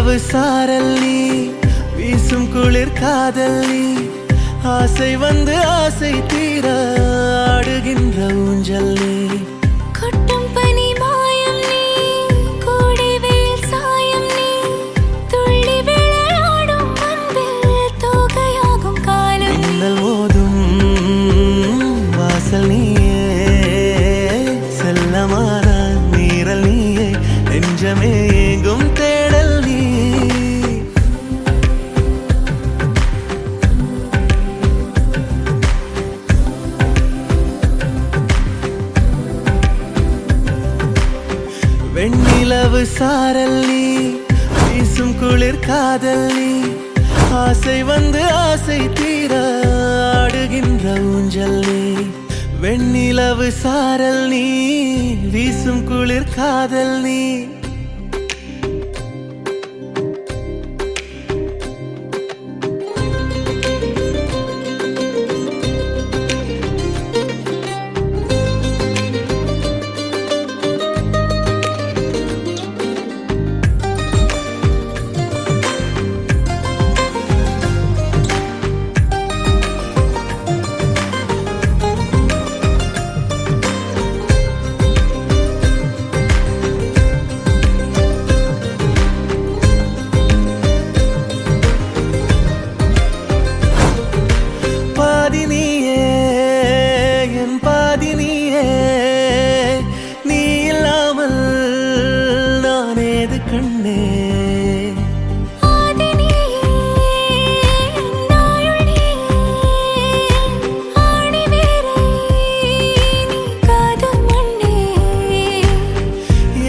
வெண்ணிலவு சாரல் நீ வீசும் குளிர் காதல் நீ ஆசை வந்து ஆசை தீர ஆடுகின்ற ஊஞ்சல் நீ கொட்டும் பனி மாயம் நீ கோடை வெயில் சாயம் நீ துள்ளி விளையாடும் அன்பில் தோகையாகும் காலம் மின்னல் மோதும் வாசல் நீயே செல்லமான நீரல் நீயே நெஞ்சமே எங்கும் தேடல் நீ வெண்ணிலவு சாரல் நீ வீசும் குளிர் காதல் நீ ஆசை வந்து ஆசை தீர ஆடுகின்ற ஊஞ்சல் நீ வெண்ணிலவு சாரல் நீ வீசும் குளிர் காதல் நீ நீ இல்லாமல் நான் ஏது கண்ணே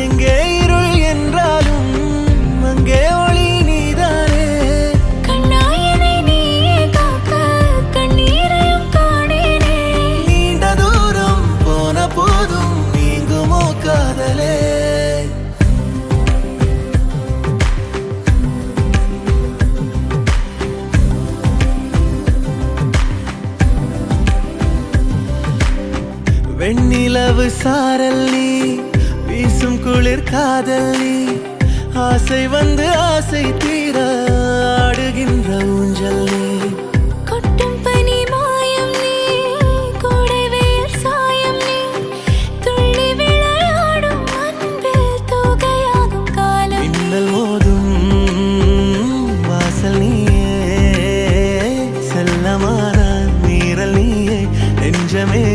எங்கே இருள் என்றாலும் அங்கே ஒளி நீதானே கண்ணாயனை நீ காக்க கண்ணீரையும் காணேனே நீண்ட தூரம் போன போதும் நீங்குமோ காதலே வெண்ணிலவு சாரல் நீ வீசும் குளிர் காதல் நீ ஆசை வந்து ஆசை தீர ஆடுகின்ற ஊஞ்சல் நீ கொட்டும் பனி மாயம் நீ கோடை வெயில் சாயம் நீ துள்ளி விளையாடும் அன்பில் தோகையாகும் காலம் மின்னல் மோதும் வாசல் நீயே செல்லமான நீரல் நீயே நெஞ்சமே